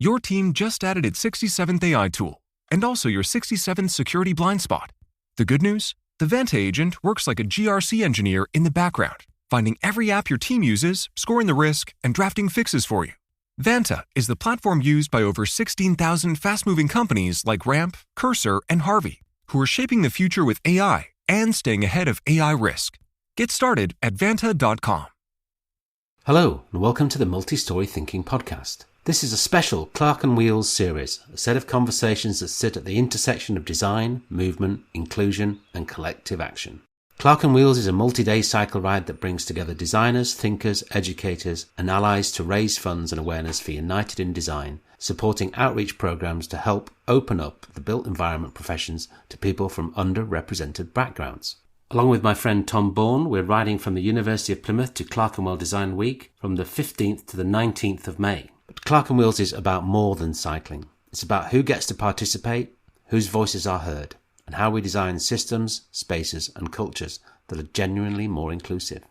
Your team just added its 67th AI tool, and also your 67th security blind spot. The good news? The Vanta agent works like a GRC engineer in the background, finding every app your team uses, scoring the risk, and drafting fixes for you. Vanta is the platform used by over 16,000 fast-moving companies like Ramp, Cursor, and Harvey, who are shaping the future with AI and staying ahead of AI risk. Get started at vanta.com. Hello, and welcome to the Multi-Story Thinking Podcast. This is a special Clerkenwheels series, a set of conversations that sit at the intersection of design, movement, inclusion, and collective action. Clerkenwheels is a multi-day cycle ride that brings together designers, thinkers, educators, and allies to raise funds and awareness for United in Design, supporting outreach programs to help open up the built environment professions to people from underrepresented backgrounds. Along with my friend Tom Bourne, we're riding from the University of Plymouth to Clerkenwell Design Week from the 15th to the 19th of May. But Clerkenwheels is about more than cycling. It's about who gets to participate, whose voices are heard, and how we design systems, spaces and cultures that are genuinely more inclusive.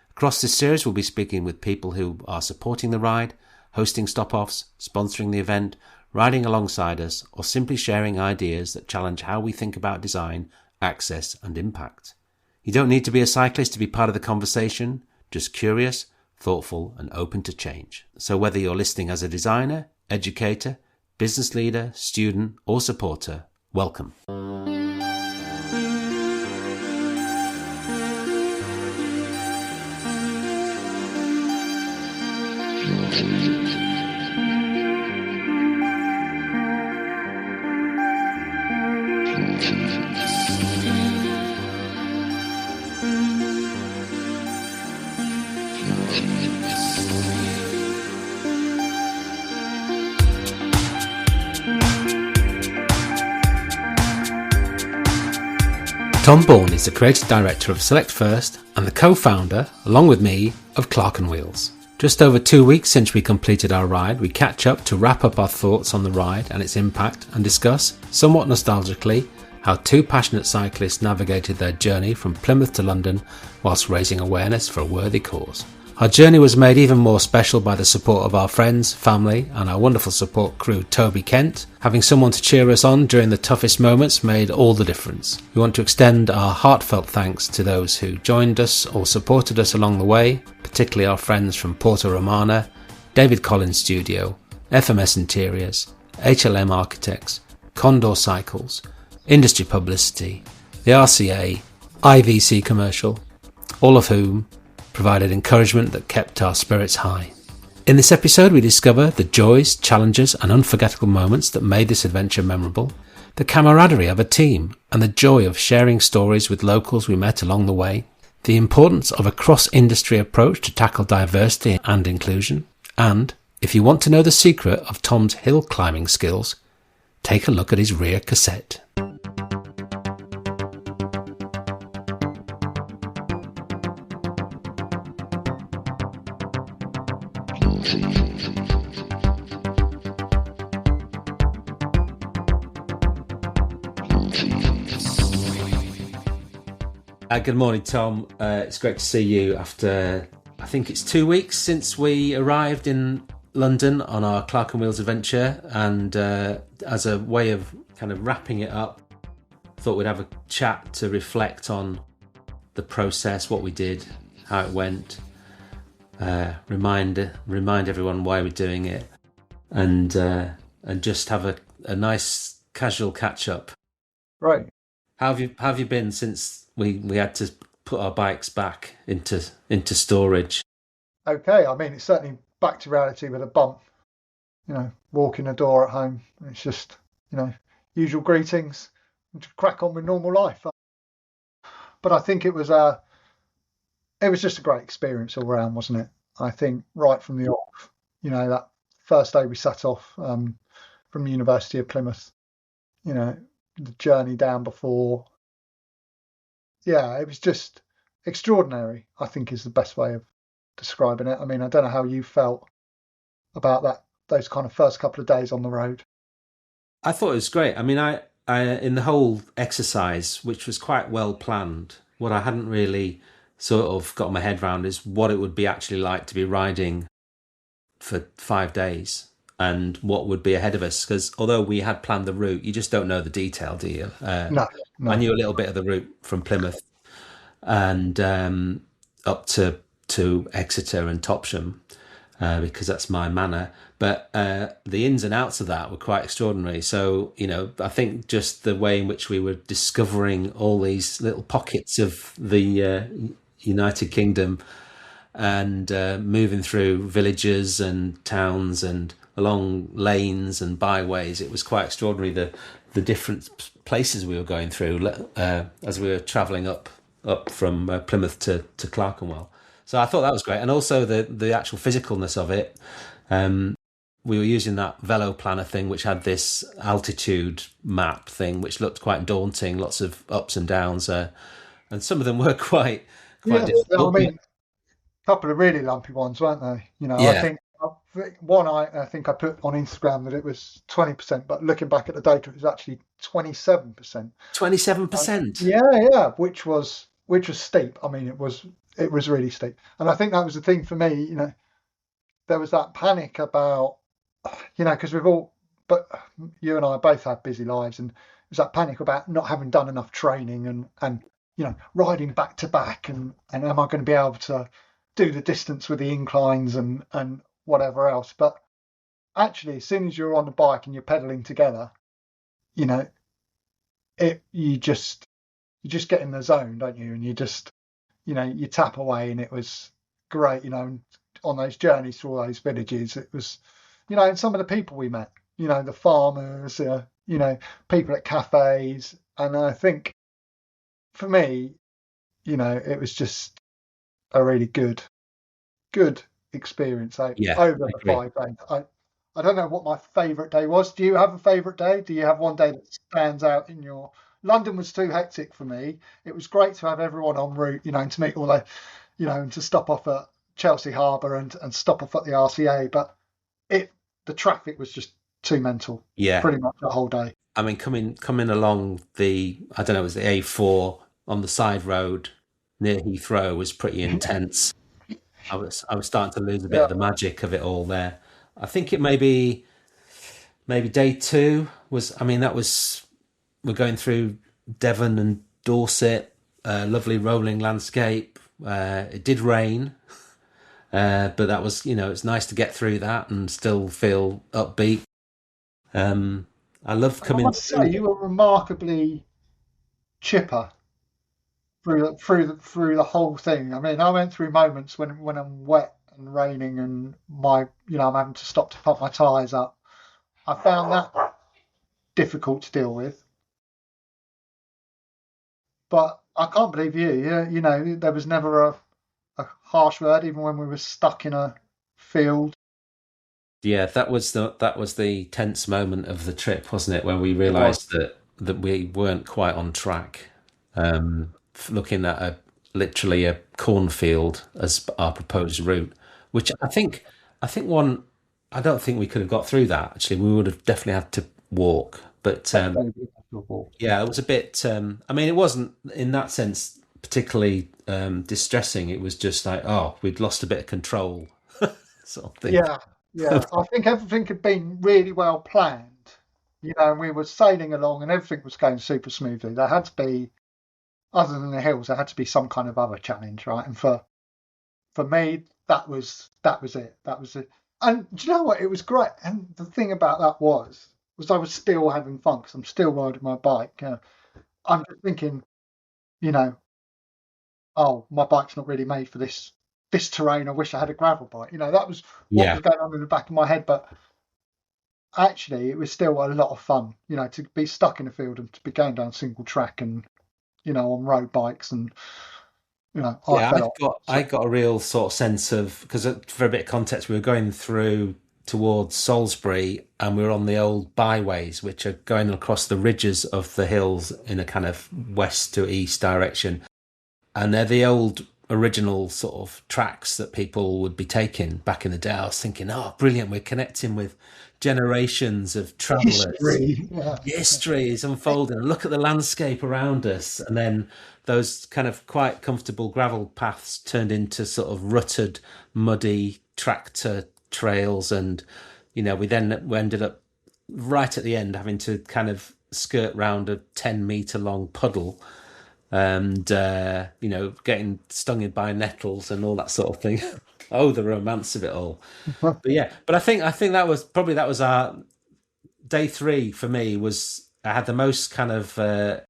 Across this series we'll be speaking with people who are supporting the ride, hosting stop-offs, sponsoring the event, riding alongside us, or simply sharing ideas that challenge how we think about design, access and impact. You don't need to be a cyclist to be part of the conversation, just curious, thoughtful and open to change. So whether you're listening as a designer, educator, business leader, student or supporter, welcome. Tom Bourne is the creative director of Select First and the co-founder, along with me, of Clerkenwheels. Just over 2 weeks since we completed our ride, we catch up to wrap up our thoughts on the ride and its impact and discuss, somewhat nostalgically, how two passionate cyclists navigated their journey from Plymouth to London whilst raising awareness for a worthy cause. Our journey was made even more special by the support of our friends, family and our wonderful support crew Toby Kent. Having someone to cheer us on during the toughest moments made all the difference. We want to extend our heartfelt thanks to those who joined us or supported us along the way, particularly our friends from Porto Romano, David Collins Studio, FMS Interiors, HLM Architects, Condor Cycles, Industry Publicity, the RCA, IVC Commercial, all of whom provided encouragement that kept our spirits high. In this episode we discover the joys, challenges and unforgettable moments that made this adventure memorable, the camaraderie of a team and the joy of sharing stories with locals we met along the way, the importance of a cross-industry approach to tackle diversity and inclusion, and, if you want to know the secret of Tom's hill climbing skills, take a look at his rear cassette. Good morning, Tom. It's great to see you after, I think it's 2 weeks since we arrived in London on our Clerkenwheels adventure, and as a way of kind of wrapping it up, thought we'd have a chat to reflect on the process, what we did, how it went, remind everyone why we're doing it, and just have a nice casual catch up. Right. How have you been since we had to put our bikes back into storage? Okay, I mean, it's certainly back to reality with a bump. Walking the door at home. It's just, usual greetings and to crack on with normal life. But I think it was just a great experience all around, wasn't it? I think right from the off, that first day we set off from the University of Plymouth, the journey down before. Yeah, it was just extraordinary, I think is the best way of describing it. I mean, I don't know how you felt about those kind of first couple of days on the road. I thought it was great. I mean, I in the whole exercise, which was quite well planned, what I hadn't really sort of got my head around is what it would be actually like to be riding for 5 days and what would be ahead of us. Because although we had planned the route, you just don't know the detail, do you? No, I no. knew a little bit of the route from Plymouth and up to Exeter and Topsham, because that's my manor. But the ins and outs of that were quite extraordinary. So, I think just the way in which we were discovering all these little pockets of the United Kingdom and moving through villages and towns and along lanes and byways, it was quite extraordinary, the different places we were going through as we were travelling up from Plymouth to Clerkenwell. So I thought that was great. And also the actual physicalness of it. We were using that Velo Planner thing, which had this altitude map thing, which looked quite daunting, lots of ups and downs. And some of them were quite Yeah, difficult. I mean, a couple of really lumpy ones, weren't they? I Yeah, think one I think I put on Instagram that it was 20%, but looking back at the data, it was actually 27%. 27%. Yeah, which was steep. I mean, it was really steep, and I think that was the thing for me. There was that panic about, because but you and I both have busy lives, and there's that panic about not having done enough training and riding back to back, and am I going to be able to do the distance with the inclines and whatever else? But actually, as soon as you're on the bike and you're pedaling together, you just get in the zone, don't you? And you just you tap away, and it was great. On those journeys through all those villages, it was, and some of the people we met, the farmers, people at cafes, and I think for me, it was just a really good experience over the 5 days. I don't know what my favourite day was. Do you have a favourite day? Do you have one day that stands out in your? London was too hectic for me. It was great to have everyone en route, and to meet all the, and to stop off at Chelsea Harbour and stop off at the RCA. But the traffic was just too mental. Yeah. Pretty much the whole day. I mean, coming along I don't know, it was the A4 on the side road near Heathrow was pretty intense. I was starting to lose a bit of the magic of it all there. I think it maybe day 2 was. I mean, we're going through Devon and Dorset, lovely rolling landscape. It did rain, but that was it's nice to get through that and still feel upbeat. I love coming. I must say, you were remarkably chipper through the whole thing. I mean, I went through moments when I'm wet and raining and I'm having to stop to pump my tyres up. I found that difficult to deal with. But I can't believe you. There was never a harsh word, even when we were stuck in a field. Yeah, that was the tense moment of the trip, wasn't it? When we realised that we weren't quite on track. Looking at literally a cornfield as our proposed route, which I don't think we could have got through that. Actually, we would have definitely had to walk. But yeah, it was a bit. I mean, it wasn't in that sense particularly distressing. It was just like, we'd lost a bit of control, sort of thing. Yeah. I think everything had been really well planned. And we were sailing along, and everything was going super smoothly. There had to be, other than the hills, there had to be some kind of other challenge, right? And for me, that was it. That was it. And do you know what? It was great. And the thing about that was I was still having fun because I'm still riding my bike. I'm just thinking, my bike's not really made for this terrain. I wish I had a gravel bike. That was what was going on in the back of my head. But actually, it was still a lot of fun. To be stuck in a field and to be going down single track and on road bikes and. I got a real sort of sense of, because for a bit of context, we were going through towards Salisbury and we were on the old byways, which are going across the ridges of the hills in a kind of west to east direction. And they're the old original sort of tracks that people would be taking back in the day. I was thinking, brilliant, we're connecting with generations of travellers. History is unfolding. Look at the landscape around us. And then those kind of quite comfortable gravel paths turned into sort of rutted, muddy tractor trails and we ended up right at the end having to kind of skirt round a 10-meter long puddle, and getting stung in by nettles and all that sort of thing. Oh, the romance of it all. But I think that was our day 3 for me. Was I had the most kind of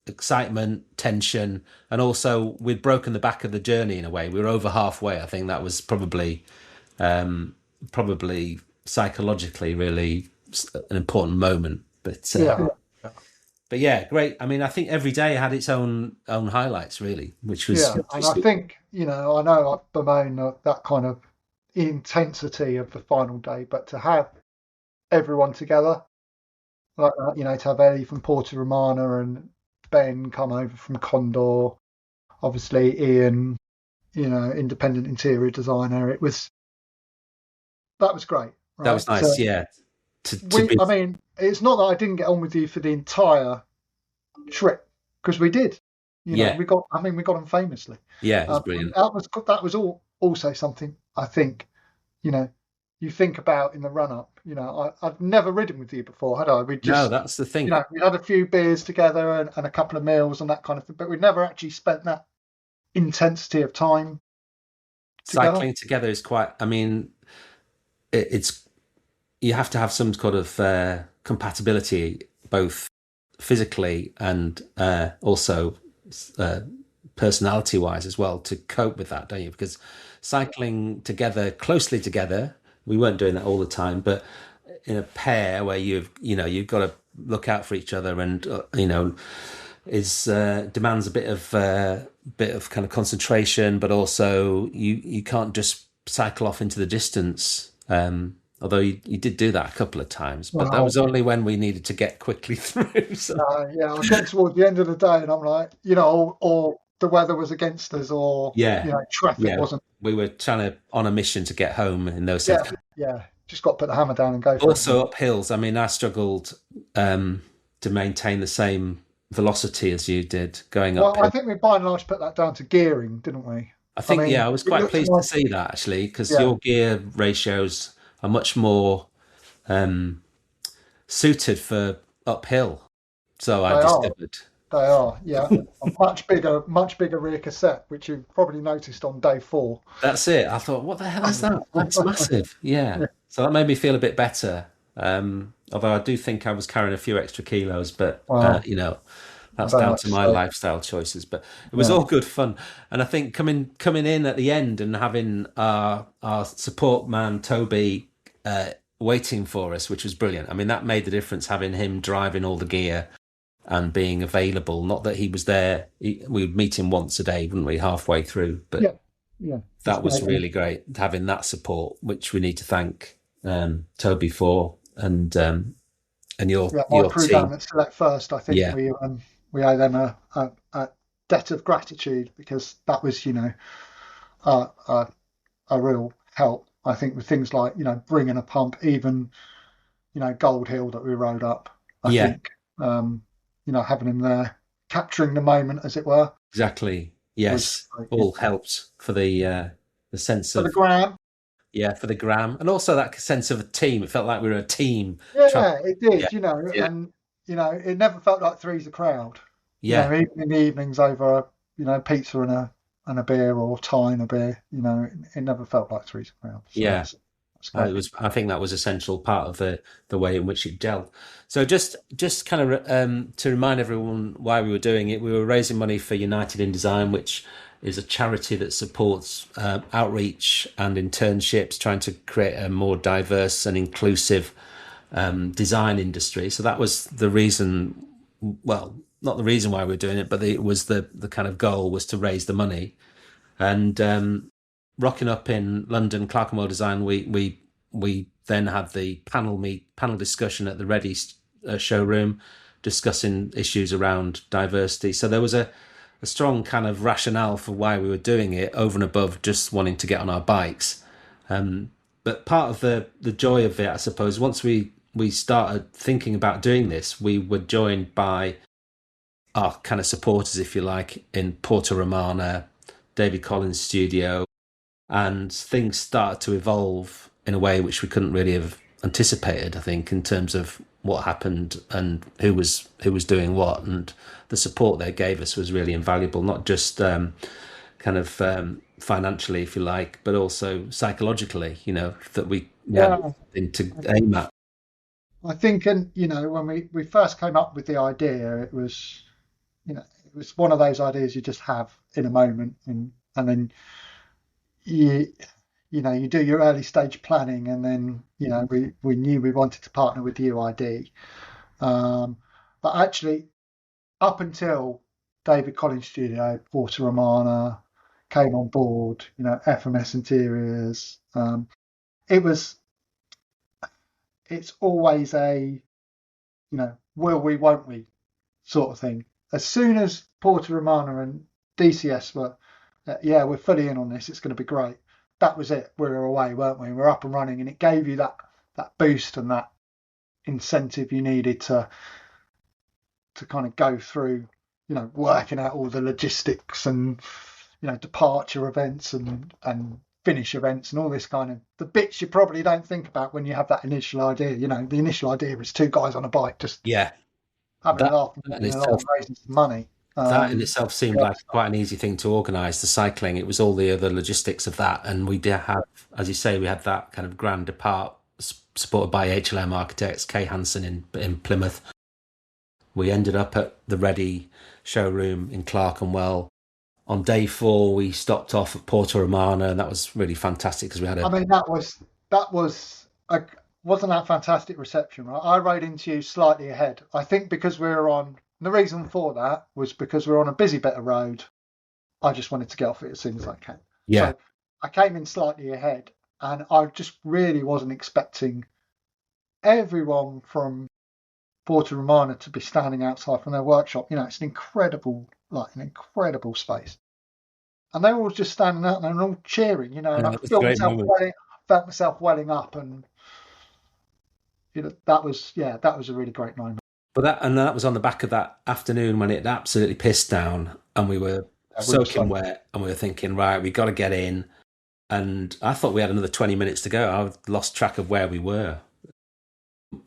excitement, tension, and also we'd broken the back of the journey in a way. We were over halfway. I think that was probably psychologically really an important moment. But yeah, great. I mean, I think every day had its own highlights, really, which was. Yeah, and I think I know I bemoan that kind of intensity of the final day, but to have everyone together, like that, to have Ellie from Porto Romano and Ben come over from Condor, obviously Ian, independent interior designer. That was great. Right? That was nice, yeah. I mean, it's not that I didn't get on with you for the entire trip, because we did. We got on famously. Yeah, it was brilliant. That was also something I think, you think about in the run up. I've never ridden with you before, had I? No, that's the thing. We had a few beers together and a couple of meals and that kind of thing, but we never actually spent that intensity of time together. Cycling together is quite. I mean, it's you have to have some sort of compatibility, both physically and also personality-wise as well, to cope with that, don't you? Because cycling together, closely together, we weren't doing that all the time, but in a pair where you've got to look out for each other, and demands a bit of kind of concentration, but also you can't just cycle off into the distance. Although you did do that a couple of times, but that was only when we needed to get quickly through. So. I was getting towards the end of the day, and I'm like, or the weather was against us, or traffic wasn't. We were on a mission to get home in those. Yeah, just got to put the hammer down and go. Also up hills. I mean, I struggled to maintain the same velocity as you did going up. Well, I think we by and large put that down to gearing, didn't we? I was quite pleased to see that, actually, because your gear ratios are much more suited for uphill. So I discovered. They are, yeah. A much bigger rear cassette, which you probably noticed on day 4. That's it. I thought, what the hell is that? That's massive. Yeah. So that made me feel a bit better. Although I do think I was carrying a few extra kilos, but that's down to my lifestyle choices. But it was all good fun. And I think coming in at the end and having our support man Toby waiting for us, which was brilliant. I mean, that made the difference, having him driving all the gear and being available. Not that he was there. We would meet him once a day, wouldn't we, halfway through? But that was really great, having that support, which we need to thank Toby for, and your crew team. Down at Select First, I think we owe them a debt of gratitude, because that was a real help. I think with things like bringing a pump, even Gold Hill that we rode up. I think having him there, capturing the moment, as it were. Exactly. Yes, all helped for the sense of the gram. Yeah, for the gram, and also that sense of a team. It felt like we were a team. Yeah, it did. And it never felt like three's a crowd. Yeah, even in the evenings over pizza and a beer, or tie and a beer. It never felt like three's a crowd. So yeah. It was. I think that was an essential part of the way in which it gelled. So just kind of to remind everyone why we were doing it, we were raising money for United in Design, which is a charity that supports outreach and internships, trying to create a more diverse and inclusive design industry. So that was the reason. Well, not the reason why we were doing it, but it was the kind of goal was to raise the money. And rocking up in London, Clerkenwell Design, we then had the panel discussion at the Ready showroom, discussing issues around diversity. So there was a strong kind of rationale for why we were doing it, over and above just wanting to get on our bikes. But part of the joy of it, I suppose, once we started thinking about doing this, we were joined by our kind of supporters, if you like, in Porto Romano, David Collins' studio, and things started to evolve in a way which we couldn't really have anticipated, I think, in terms of what happened and who was doing what, and the support they gave us was really invaluable, not just financially, if you like, but also psychologically, that we had something to aim at. I think, and when we first came up with the idea, it was one of those ideas you just have in a moment, and then you do your early stage planning, and then we knew we wanted to partner with UID, but actually up until David Collins' studio, Porto Romano came on board, FMS Interiors, it's always a will we, won't we sort of thing. As soon as Porto Romano and DCS were we're fully in on this, it's going to be great, that was it. We were away, weren't we? We're up and running, and it gave you that boost and that incentive you needed to kind of go through, working out all the logistics and departure events and finish events and all this kind of the bits you probably don't think about when you have that initial idea. The initial idea is two guys on a bike just having a laugh and raising some money. That in itself seemed like quite an easy thing to organise. The cycling, it was all the other logistics of that, and we did have, as you say, we had that kind of grand depart supported by HLM Architects, Kay Hansen in Plymouth. We ended up at the Ready showroom in Clerkenwell. On day 4, we stopped off at Porto Romano, and that was really fantastic because we had wasn't that fantastic reception, right? I rode into you slightly ahead. I think because the reason for that was because we're on a busy bit of road. I just wanted to get off it as soon as I can. Yeah. So I came in slightly ahead, and I just really wasn't expecting everyone from Porto Romano to be standing outside from their workshop. It's an incredible space. And they were all just standing out there and all cheering, and I felt myself welling up, and that was a really great moment. But that was on the back of that afternoon when it absolutely pissed down, and we were soaking wet, and we were thinking, right, we got to get in. And I thought we had another 20 minutes to go. I lost track of where we were.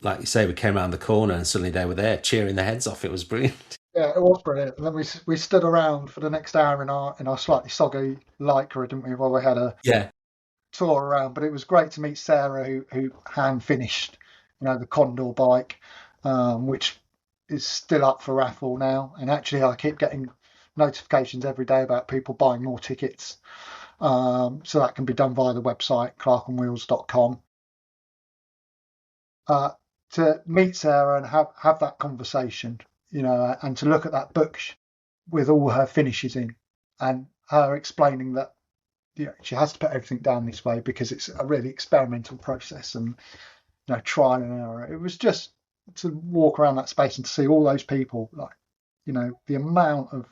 Like you say, we came around the corner and suddenly they were there cheering their heads off. It was brilliant. Yeah, it was brilliant. And then we stood around for the next hour in our slightly soggy Lycra, didn't we? While we had a tour around. But it was great to meet Sarah, who hand finished, the Condor bike, which is still up for raffle now. And actually, I keep getting notifications every day about people buying more tickets. So that can be done via the website, Clerkenwheels.com. To meet Sarah and have that conversation, and to look at that book with all her finishes in, and her explaining that she has to put everything down this way because it's a really experimental process and trial and error. It was just to walk around that space and to see all those people, the amount of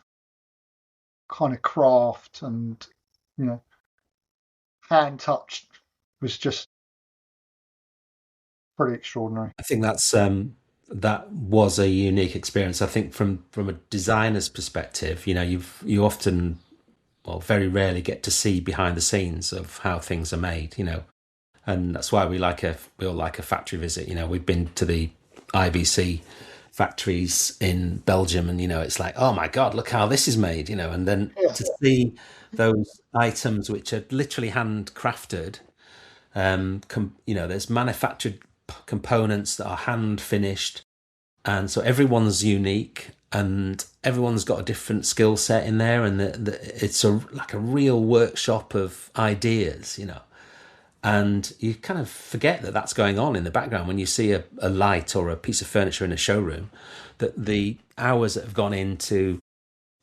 kind of craft and hand touched was just pretty extraordinary. I think that was a unique experience. I think from a designer's perspective, you often, very rarely get to see behind the scenes of how things are made, and that's why we all like a factory visit. We've been to the IBC factories in Belgium, and it's like, oh my God, look how this is made, and then to see those items which are literally handcrafted. There's manufactured components that are hand finished, and so everyone's unique and everyone's got a different skill set in there, and it's like a real workshop of ideas, and you kind of forget that that's going on in the background when you see a light or a piece of furniture in a showroom, that the hours that have gone into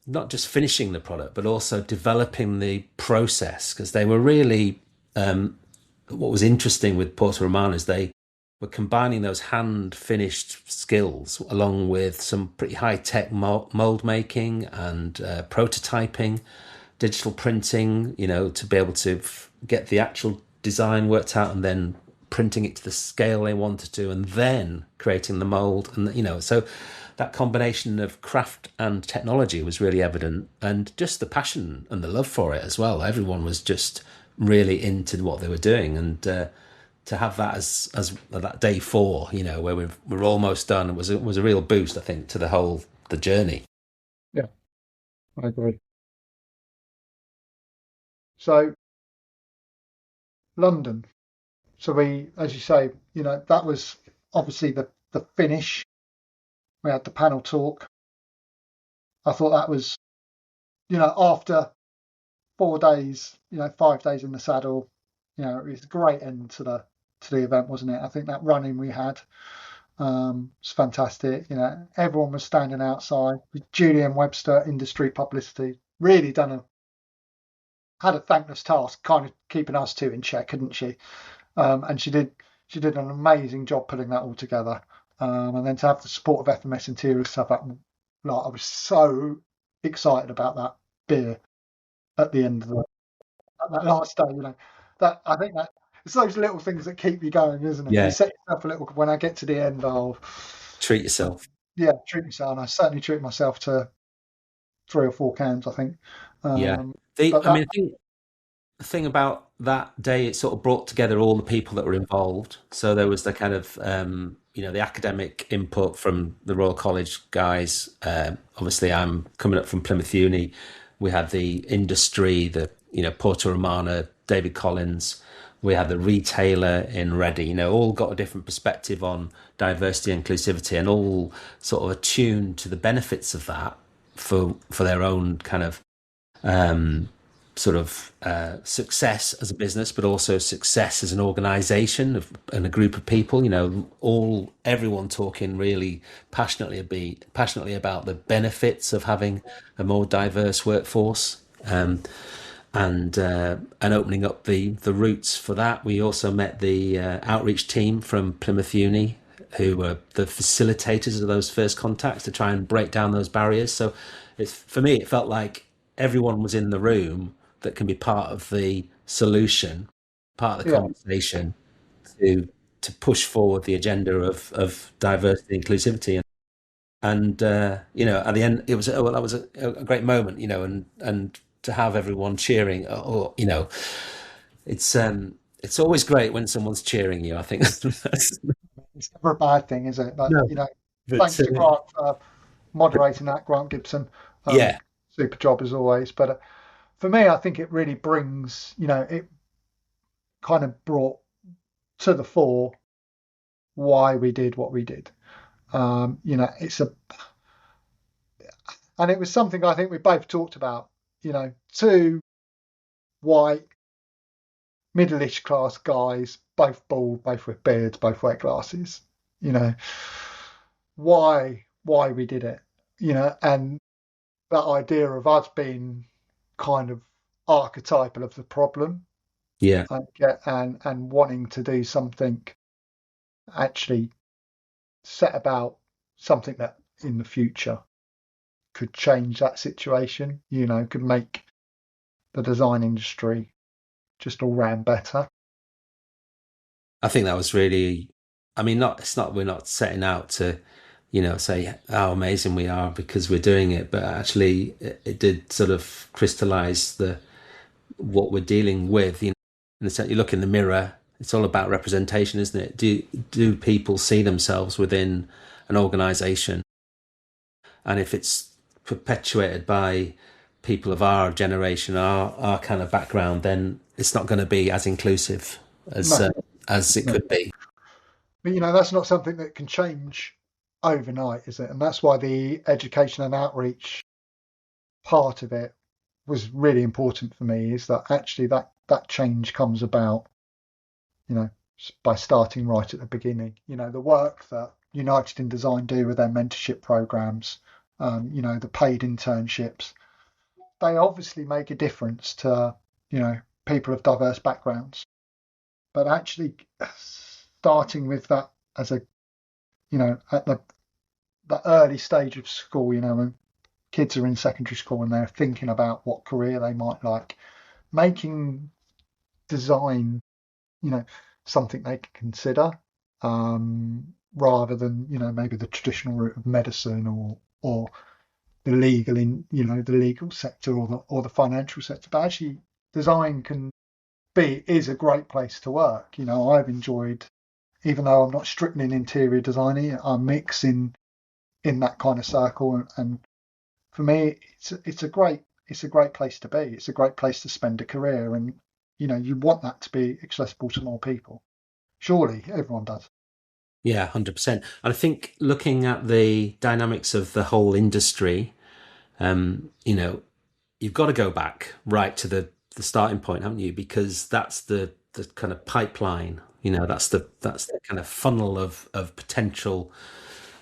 not just finishing the product but also developing the process, because they were really what was interesting with Porto Romano is they were combining those hand-finished skills along with some pretty high-tech mold making and prototyping, digital printing, to be able to get the actual design worked out and then printing it to the scale they wanted to, and then creating the mold. And, so that combination of craft and technology was really evident, and just the passion and the love for it as well. Everyone was just really into what they were doing, and to have that as that day 4, where we're almost done, was a real boost, I think, to the journey. Yeah, I agree. So London. So we, as you say, that was obviously the finish. We had the panel talk. I thought that was, after 4 days, 5 days in the saddle, it was a great end to the event, wasn't it? I think that running we had was fantastic. Everyone was standing outside with Julian Webster, industry publicity, really had a thankless task, kind of keeping us two in check, hadn't she? And she did an amazing job putting that all together. And then to have the support of FMS Interiors stuff up, like, I was so excited about that beer at the end of that last day. That I think that it's those little things that keep you going, isn't it? Yeah. You set yourself a little. When I get to the end, I'll treat yourself. Yeah, treat myself, and I certainly treat myself to 3 or 4 cans, I think. Yeah. I think the thing about that day, it sort of brought together all the people that were involved. So there was the kind of, the academic input from the Royal College guys. Obviously, I'm coming up from Plymouth Uni. We had the industry, the, Porto Romano, David Collins. We had the retailer in Reading, all got a different perspective on diversity and inclusivity, and all sort of attuned to the benefits of that for their own kind of success as a business, but also success as an organisation and a group of people. Everyone talking really passionately about the benefits of having a more diverse workforce, and opening up the routes for that. We also met the outreach team from Plymouth Uni, who were the facilitators of those first contacts to try and break down those barriers. So for me, it felt like everyone was in the room that can be part of the solution, part of the conversation to push forward the agenda of diversity and inclusivity. And at the end, it was that was a great moment, and to have everyone cheering. It's always great when someone's cheering you, I think. It's never a bad thing, is it? But, No, thanks to Grant for moderating that, Grant Gibson. Super job as always. But for me, I think it really brings, it kind of brought to the fore why we did what we did. And it was something I think we both talked about, 2 white, middle-ish class guys, both bald, both with beards, both wear glasses, why we did it, and that idea of us being kind of archetypal of the problem, and wanting to do something, actually set about something that in the future could change that situation, could make the design industry just all round better. I think that was really, we're not setting out to, say how amazing we are because we're doing it, but actually it did sort of crystallize what we're dealing with. In the sense, you look in the mirror, it's all about representation, isn't it? Do people see themselves within an organization? And if it's perpetuated by people of our generation, our kind of background, then it's not going to be as inclusive as it could be. But that's not something that can change overnight, is it? And that's why the education and outreach part of it was really important for me, is that actually that change comes about, by starting right at the beginning. The work that United in Design do with their mentorship programs, the paid internships, they obviously make a difference to, people of diverse backgrounds. But actually starting with that as a, at the early stage of school, when kids are in secondary school and they're thinking about what career they might like, making design, something they can consider, rather than, maybe the traditional route of medicine or the legal sector or the financial sector. But actually design can B, it is a great place to work. I've enjoyed, even though I'm not strictly an interior designer, I mix in that kind of circle, and for me, it's a great place to be. It's a great place to spend a career, and you want that to be accessible to more people. Surely everyone does. Yeah, 100%. And I think looking at the dynamics of the whole industry, you've got to go back right to the starting point, haven't you? Because that's the kind of pipeline. That's the kind of funnel of potential,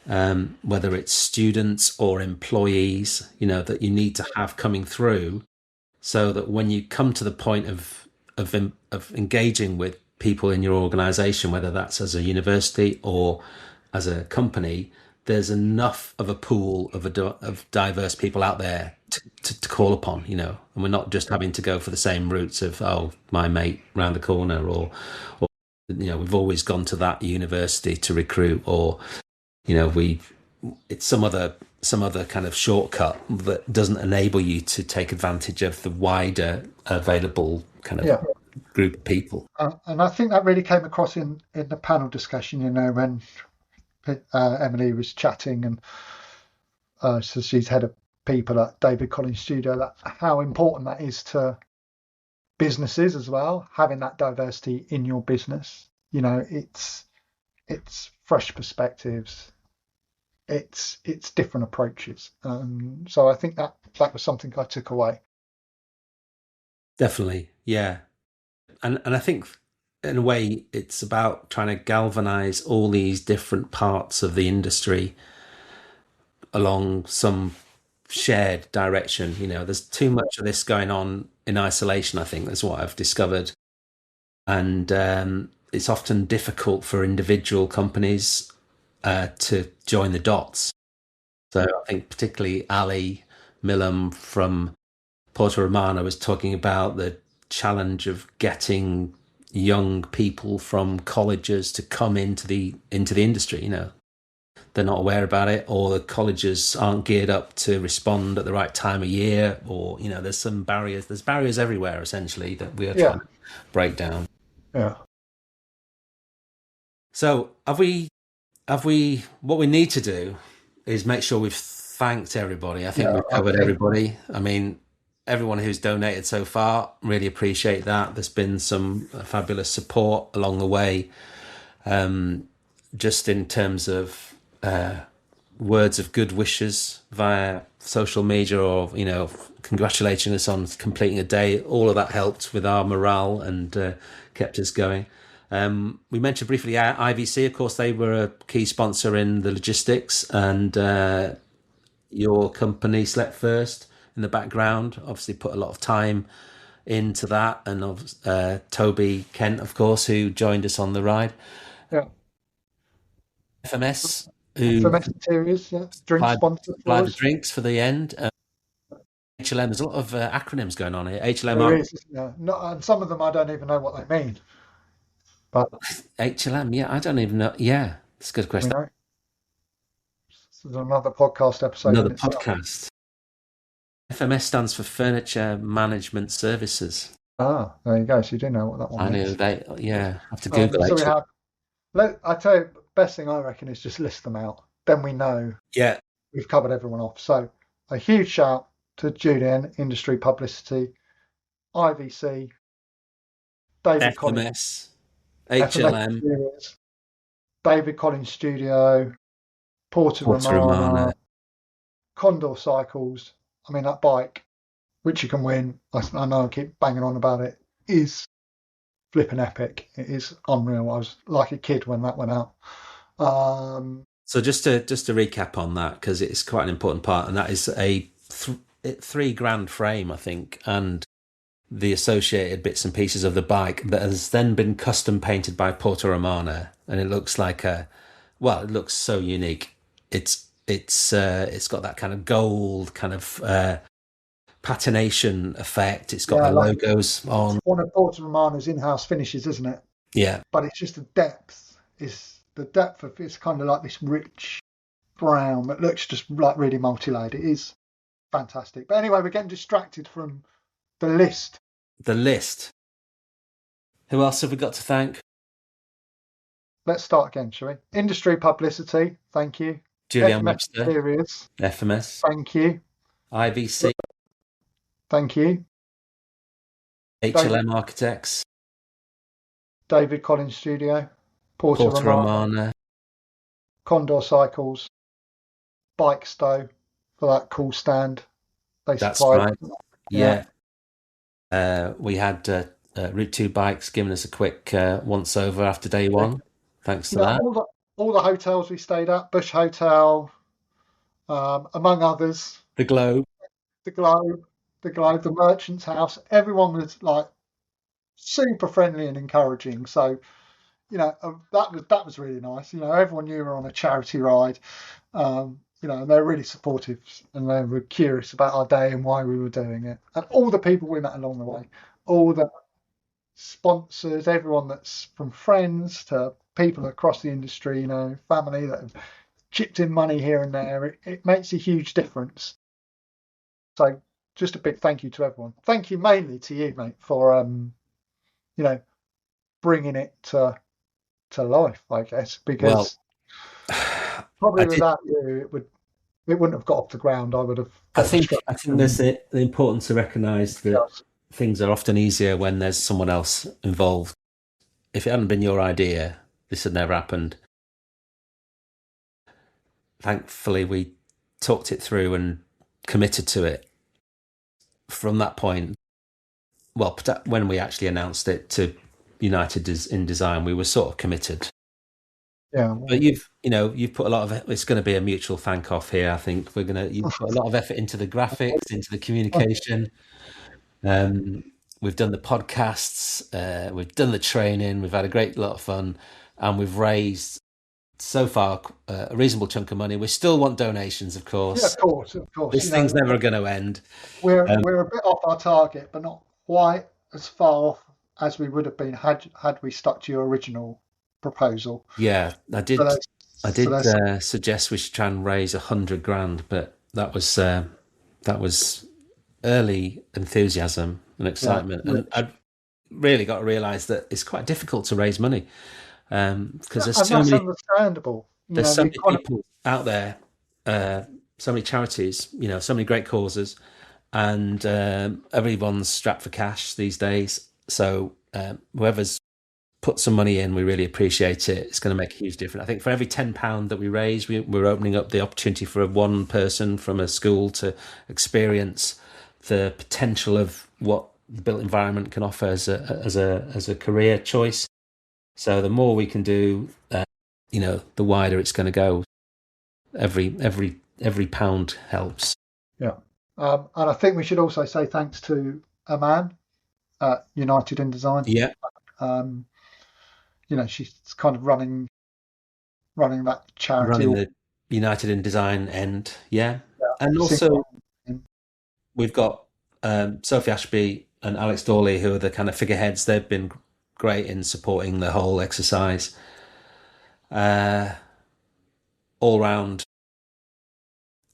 whether it's students or employees, that you need to have coming through, so that when you come to the point of engaging with people in your organization, whether that's as a university or as a company, there's enough of a pool of diverse people out there to call upon, and we're not just having to go for the same routes of, oh, my mate round the corner, or we've always gone to that university to recruit, or it's some other kind of shortcut that doesn't enable you to take advantage of the wider available kind of group of people. And I think that really came across in the panel discussion, when Emily was chatting, and so she's head of people at David Collins Studio, how important that is to businesses as well, having that diversity in your business. It's fresh perspectives, it's different approaches. So I think that was something I took away. Definitely, yeah. And I think in a way it's about trying to galvanize all these different parts of the industry along some shared direction. There's too much of this going on in isolation, I think. That's what I've discovered. And it's often difficult for individual companies to join the dots. So I think particularly Ali Millam from Porto Romano was talking about the challenge of getting young people from colleges to come into the industry. They're not aware about it, or the colleges aren't geared up to respond at the right time of year, or there's some barriers. There's barriers everywhere, essentially, that we are trying to break down. Yeah. So have we what we need to do is make sure we've thanked everybody. I think we've covered everybody. I mean, everyone who's donated so far, really appreciate that. There's been some fabulous support along the way, just in terms of words of good wishes via social media, or congratulating us on completing a day. All of that helped with our morale and kept us going. We mentioned briefly IVC. Of course, they were a key sponsor in the logistics, and your company Select First in the background obviously put a lot of time into that, and Toby Kent, of course, who joined us on the ride. FMS Interiors, drink sponsor for us. The drinks for the end. HLM, there's a lot of acronyms going on here. HLM and some of them I don't even know what they mean. But HLM, I don't even know. Yeah, it's a good question. This is another podcast episode. Another podcast. FMS stands for Furniture Management Services. Ah, there you go. So you do know what that one means. I know I have to Google it. So I tell you, best thing I reckon is just list them out. Then we know we've covered everyone off. So a huge shout to Julian, Industry Publicity, IVC, David Collins, HLM, David Collins Studio, Porto Romano, Condor Cycles. I mean, that bike, which you can win, I know I keep banging on about it, is flipping epic. It is unreal. I was like a kid when that went out. So just to recap on that, because it's quite an important part, and that is a $3,000 frame, I think, and the associated bits and pieces of the bike that has then been custom painted by Porto Romano, and it looks like it looks so unique. It's got that kind of gold kind of patination effect. It's got the logos on. It's one of Porto Romano's in-house finishes, isn't it? Yeah. But it's just the depth. It's kind of like this rich brown that looks just like really multi-layered. It is fantastic. But anyway, we're getting distracted from the list. Who else have we got to thank? Let's start again, shall we? Industry Publicity, thank you. Julian FMS Webster, Interiors, FMS, thank you. IVC, Thank you. HLM Architects, David Collins Studio, Porto Porto Romano, Romano. Condor Cycles, Bike Stow for that cool stand. That's right. Yeah. We had Route 2 Bikes giving us a quick once over after day one. Thanks to that. All the hotels we stayed at, Bush Hotel, among others. The Globe. The Globe, the Merchant's House. Everyone was like super friendly and encouraging. So, that was really nice. Everyone knew we were on a charity ride. And they were really supportive and they were curious about our day and why we were doing it. And all the people we met along the way, all the sponsors, everyone that's from friends to people across the industry, family that have chipped in money here and there, it makes a huge difference. So just a big thank you to everyone. Thank you mainly to you, mate, for bringing it to life, I guess, because probably without you, it wouldn't have got off the ground. I think there's the importance to recognise that things are often easier when there's someone else involved. If it hadn't been your idea, this had never happened. Thankfully, we talked it through and committed to it. From that point, well, when we actually announced it to United in Design, we were sort of committed. Yeah. But you've put a lot of, it's going to be a mutual thank off here. I think you've put a lot of effort into the graphics, into the communication. We've done the podcasts, we've done the training, we've had a great lot of fun, and we've raised so far a reasonable chunk of money. We still want donations, of course. Yeah, of course. This thing's never going to end. We're a bit off our target, but not quite as far off as we would have been had we stuck to your original proposal. Yeah, I did suggest we should try and raise 100 grand, but that was early enthusiasm and excitement, and I really got to realise that it's quite difficult to raise money because there's so many. Understandable. There's so many people out there, so many charities, so many great causes, and everyone's strapped for cash these days. So whoever's put some money in, we really appreciate it. It's going to make a huge difference. I think for every £10 that we raise, we're opening up the opportunity for one person from a school to experience the potential of what the built environment can offer as a career choice. So the more we can do, the wider it's going to go. Every pound helps. Yeah, and I think we should also say thanks to Aman at United in Design. Yeah. She's kind of running that charity. Running the United in Design end, yeah. And also we've got Sophie Ashby and Alex Dawley, who are the kind of figureheads. They've been great in supporting the whole exercise. All round,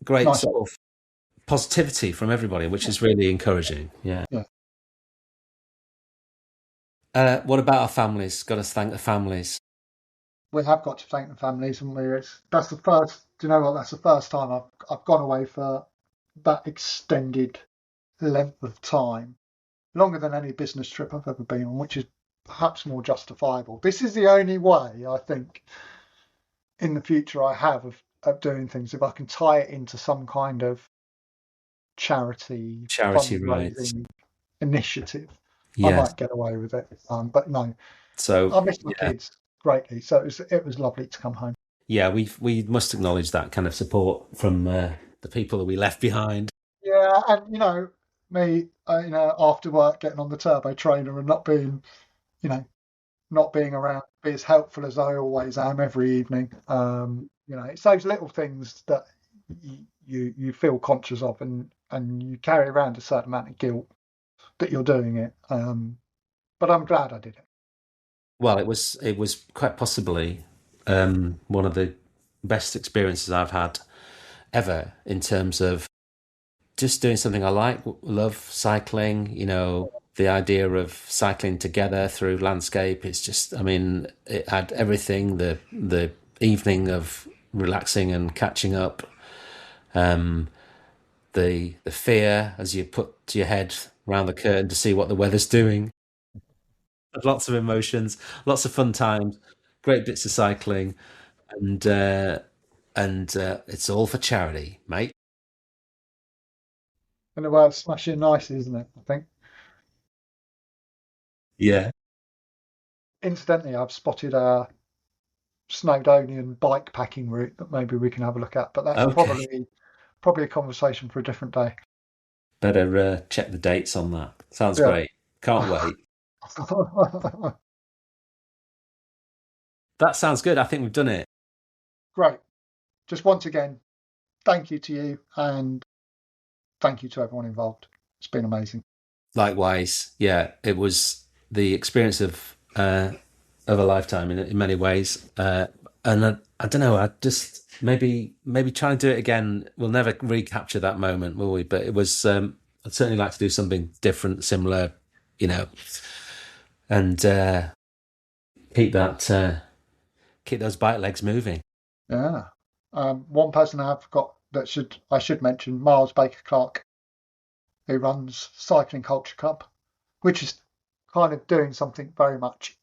great sort of positivity from everybody, which is really encouraging. Yeah. What about our families? Got to thank the families. We have got to thank the families, and that's the first. Do you know what? That's the first time I've gone away for that extended length of time, longer than any business trip I've ever been on, which is perhaps more justifiable. This is the only way I think in the future I have of doing things. If I can tie it into some kind of charity rights initiative, I might get away with it. But no. So I miss my kids greatly. So it was lovely to come home. Yeah, we must acknowledge that kind of support from the people that we left behind. Yeah, and me, after work getting on the turbo trainer and not being around, be as helpful as I always am every evening. It's those little things that you feel conscious of, and you carry around a certain amount of guilt that you're doing it. But I'm glad I did it. Well, it was quite possibly one of the best experiences I've had ever in terms of just doing something I like, love cycling, the idea of cycling together through landscape. It's just, I mean, it had everything, the evening of relaxing and catching up, the fear as you put your head around the curtain to see what the weather's doing. Lots of emotions, lots of fun times, great bits of cycling, and it's all for charity, mate. And a way of smashing nice, isn't it? I think. Yeah. Incidentally, I've spotted a Snowdonian bike packing route that maybe we can have a look at, but that's Okay. probably a conversation for a different day. Better check the dates on that. Sounds Yeah. great. Can't wait. That sounds good. I think we've done it. Great. Just once again, thank you to you, and thank you to everyone involved. It's been amazing. Likewise, yeah, it was the experience of a lifetime in many ways. And I don't know. I just maybe try and do it again. We'll never recapture that moment, will we? But it was. I'd certainly like to do something different, similar, and keep those bike legs moving. Yeah. One person I've got I should mention, Miles Baker Clark, who runs Cycling Culture Club, which is kind of doing something very much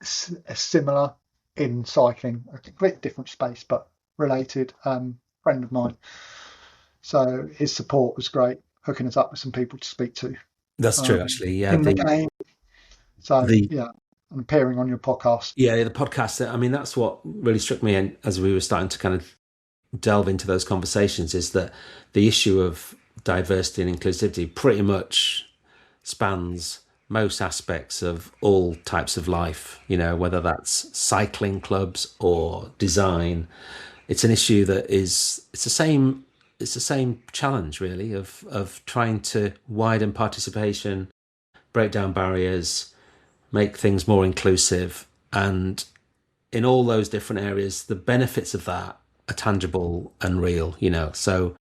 similar in cycling, a completely different space, but related. Friend of mine. So his support was great, hooking us up with some people to speak to. That's true, actually. Yeah, in the game. So yeah, and appearing on your podcast. Yeah, the podcast. I mean, that's what really struck me as we were starting to kind of delve into those conversations, is that the issue of diversity and inclusivity pretty much spans most aspects of all types of life, whether that's cycling clubs or design. It's an issue that it's the same challenge, really, of trying to widen participation, break down barriers, make things more inclusive. And in all those different areas, the benefits of that are tangible and real, So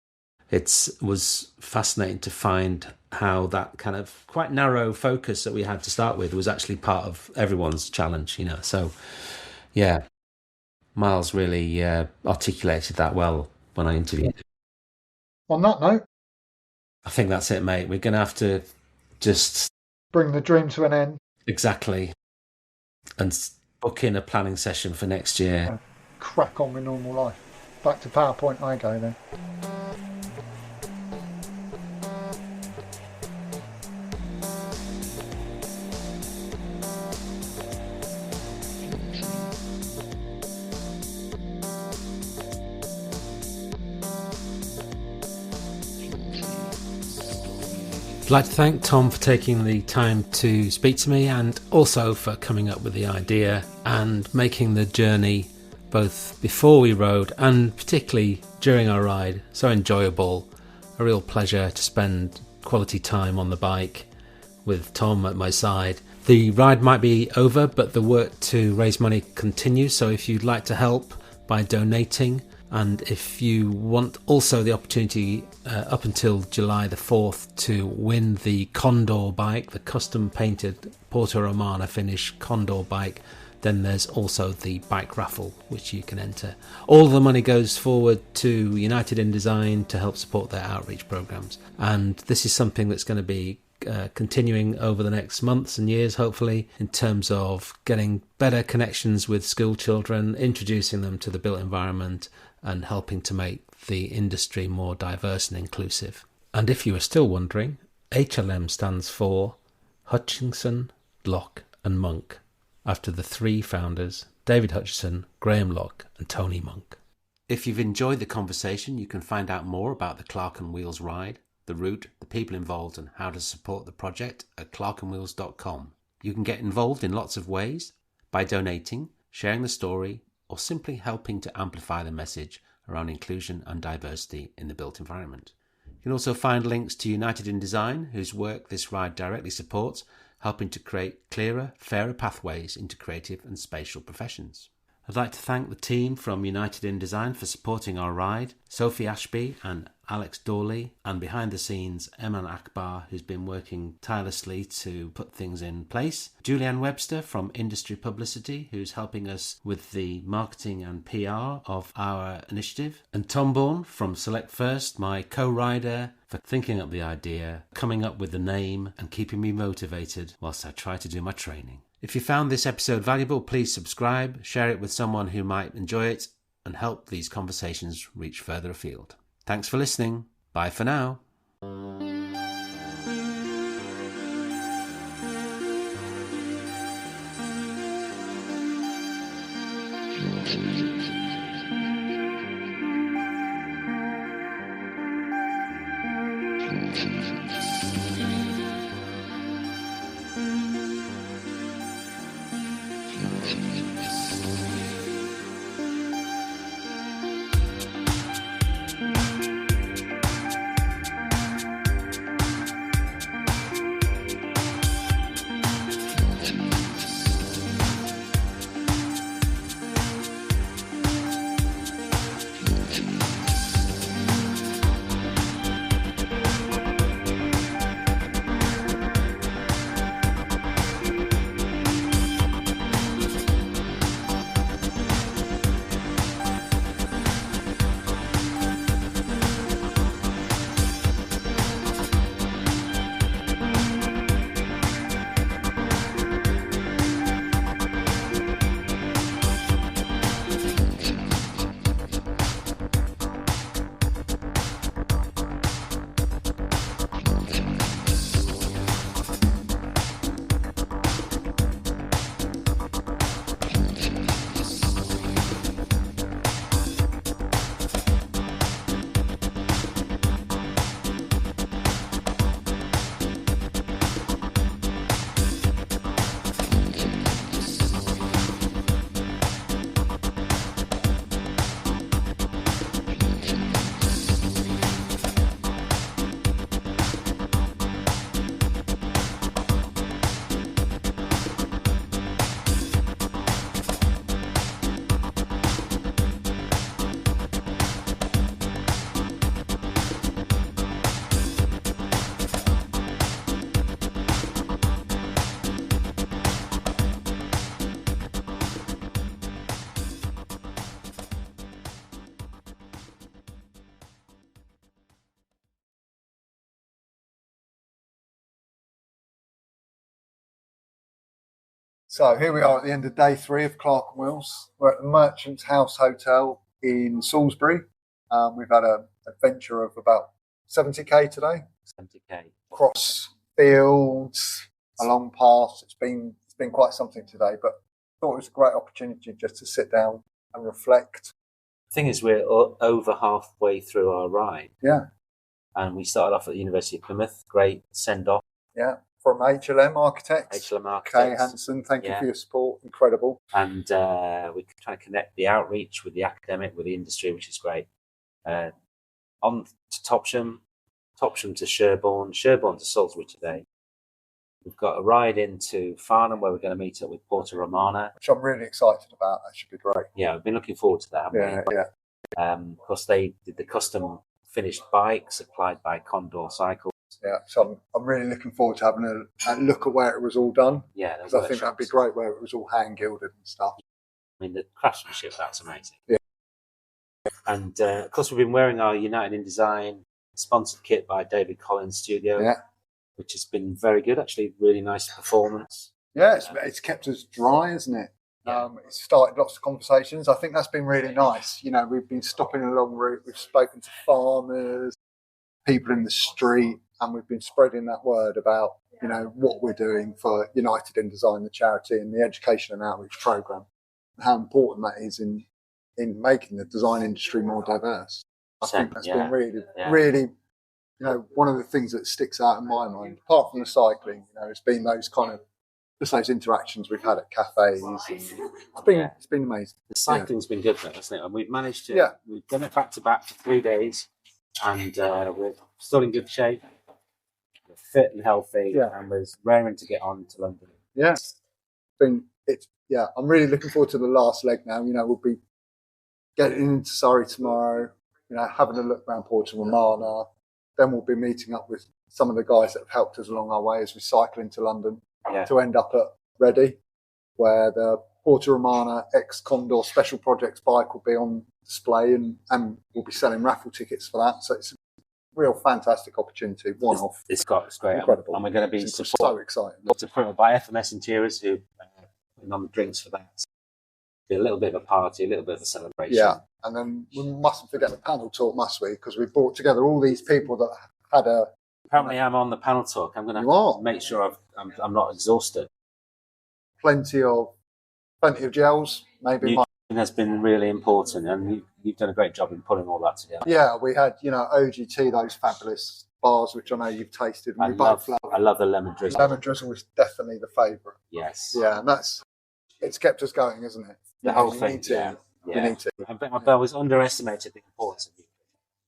it was fascinating to find how that kind of quite narrow focus that we had to start with was actually part of everyone's challenge, So, yeah, Miles really articulated that well when I interviewed him. On that note, I think that's it, mate. We're going to have to just bring the dream to an end. Exactly. And book in a planning session for next year. And crack on with normal life. Back to PowerPoint I go then. I'd like to thank Tom for taking the time to speak to me, and also for coming up with the idea and making the journey, both before we rode and particularly during our ride, so enjoyable. A real pleasure to spend quality time on the bike with Tom at my side. The ride might be over, but the work to raise money continues, so if you'd like to help by donating, and if you want also the opportunity up until July the 4th to win the Condor bike, the custom painted Porto Romano finish Condor bike, then there's also the bike raffle which you can enter. All the money goes forward to United in Design to help support their outreach programs, and this is something that's going to be continuing over the next months and years, hopefully, in terms of getting better connections with school children, introducing them to the built environment, and helping to make the industry more diverse and inclusive. And if you are still wondering, HLM stands for Hutchinson, Locke and Monk, after the three founders, David Hutchison, Graham Locke and Tony Monk. If you've enjoyed the conversation, you can find out more about the Clerkenwheels ride, the route, the people involved and how to support the project at clerkenwheels.com. You can get involved in lots of ways, by donating, sharing the story, or simply helping to amplify the message around inclusion and diversity in the built environment. You can also find links to United in Design, whose work this ride directly supports, helping to create clearer, fairer pathways into creative and spatial professions. I'd like to thank the team from United in Design for supporting our ride, Sophie Ashby and Alex Dawley, and behind the scenes, Eman Akbar, who's been working tirelessly to put things in place. Julianne Webster from Industry Publicity, who's helping us with the marketing and PR of our initiative. And Tom Bourne from Select First, my co-rider, for thinking up the idea, coming up with the name, and keeping me motivated whilst I try to do my training. If you found this episode valuable, please subscribe, share it with someone who might enjoy it, and help these conversations reach further afield. Thanks for listening. Bye for now. So here we are at the end of day 3 of Clerkenwheels. We're at the Merchant's House Hotel in Salisbury. We've had an adventure of about 70k today. 70k. Across fields, along paths. It's been quite something today, but I thought it was a great opportunity just to sit down and reflect. The thing is, we're over halfway through our ride. Yeah. And we started off at the University of Plymouth. Great send-off. Yeah. From HLM Architects. HLM Architects. Kay Hansen, thank you for your support. Incredible. And we're trying to connect the outreach with the academic, with the industry, which is great. On to Topsham to Sherborne to Salisbury today. We've got a ride into Farnham where we're going to meet up with Porto Romano. Which I'm really excited about. That should be great. Yeah, we've been looking forward to that, haven't we? Yeah. Of course, they did the custom finished bikes supplied by Condor Cycles. Yeah, so I'm really looking forward to having a look at where it was all done. Yeah, because I think that'd be great where it was all hand gilded and stuff. I mean, the craftsmanship, that's amazing. Yeah. And of course, we've been wearing our United in Design sponsored kit by David Collins Studio, which has been very good, actually. Really nice performance. Yeah, it's kept us dry, isn't it? Yeah. It's started lots of conversations. I think that's been really nice. You know, we've been stopping along route. We've spoken to farmers, people in the street, and we've been spreading that word about, you know, what we're doing for United in Design, the charity, and the education and outreach program, and how important that is in making the design industry more diverse. I think that's been really, one of the things that sticks out in my mind, apart from the cycling, it's been those kind of just those interactions we've had at cafes. It's been amazing. The cycling's been good though, hasn't it? And we've managed to, we've done it back to back for 3 days, and we're still in good shape. We're fit and healthy, and we're raring to get on to London. Yeah, I'm really looking forward to the last leg now. We'll be getting into Surrey tomorrow. you know, having a look around Porto Romano. Then we'll be meeting up with some of the guys that have helped us along our way as we cycle into London to end up at Reading, where the Porto Romano ex-Condor special projects bike will be on display, and we'll be selling raffle tickets for that. So it's a real fantastic opportunity, one-off. It's great. Incredible. And we're going to be so exciting. Supported by FMS Interiors, who putting on the drinks for that. So be a little bit of a party, a little bit of a celebration. Yeah, and then we mustn't forget the panel talk, must we? Because we brought together all these people that had a... Apparently I'm on the panel talk. I'm going to make sure I'm not exhausted. Plenty of gels, maybe. Nutrition has been really important, and you've done a great job in putting all that together. Yeah, we had, you know, OGT, those fabulous bars, which I know you've tasted. I love the lemon drizzle. Lemon drizzle was definitely the favourite. Yes. Yeah, and it's kept us going, isn't it? The whole thing. You need to. I was underestimated the importance of nutrition.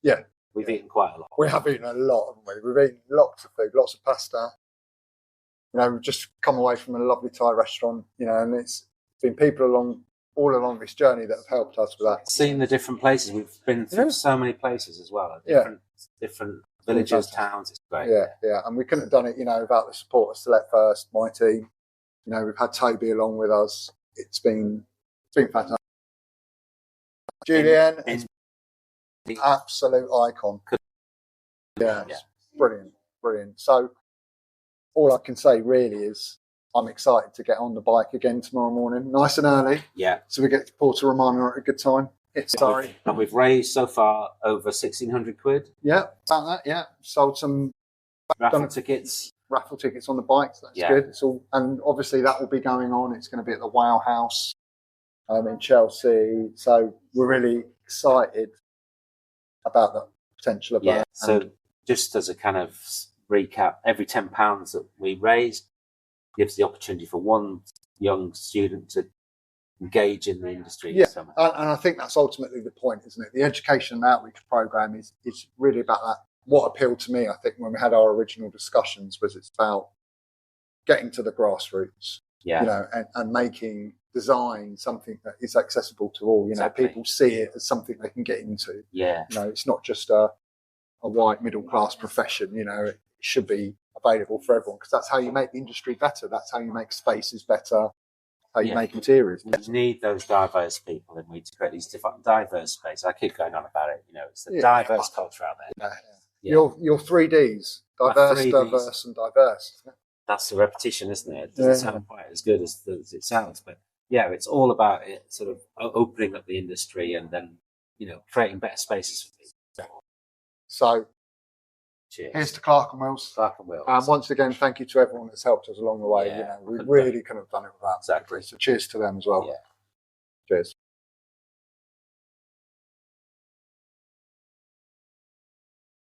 Yeah. We've eaten quite a lot. We have eaten a lot, haven't we? We've eaten lots of food, lots of pasta. You know, we've just come away from a lovely Thai restaurant, you know, and it's been people all along this journey that have helped us with that. Seeing the different places. We've been through so many places as well. Different villages, towns. It's great. Yeah. And we couldn't have done it, you know, without the support of Select First, my team. You know, we've had Toby along with us. It's been fantastic. Julian is the absolute icon. Yeah. Brilliant. So all I can say really is I'm excited to get on the bike again tomorrow morning, nice and early. Yeah. So we get to Porto Romano at a good time. And we've raised so far over 1,600 quid. Yeah, about that. Yeah, sold some raffle tickets on the bikes. That's good. It's all, and obviously that will be going on. It's going to be at the Wow House in Chelsea. So we're really excited about the potential of that. So just as a kind of recap, every £10 that we raise gives the opportunity for one young student to engage in the industry. Yeah, and I think that's ultimately the point, isn't it? The education and outreach program is really about that. What appealed to me, I think, when we had our original discussions was it's about getting to the grassroots, you know, and making design something that is accessible to all. You know, people see it as something they can get into. Yeah, you know, it's not just a white middle class profession. You know, it should be available for everyone because that's how you make the industry better. That's how you make spaces better. How you make interiors. We need those diverse people, and we need to create these different diverse spaces. I keep going on about it. You know, it's the diverse culture out there. Your 3Ds, diverse, and diverse. That's the repetition, isn't it? It doesn't sound quite as good as it sounds, but it's all about it sort of opening up the industry and then, you know, creating better spaces for people. So, cheers. Here's to Clerkenwheels. And once again, thank you to everyone that's helped us along the way. You know, we really couldn't have done it without. Exactly. So cheers to them as well. Yeah. Cheers.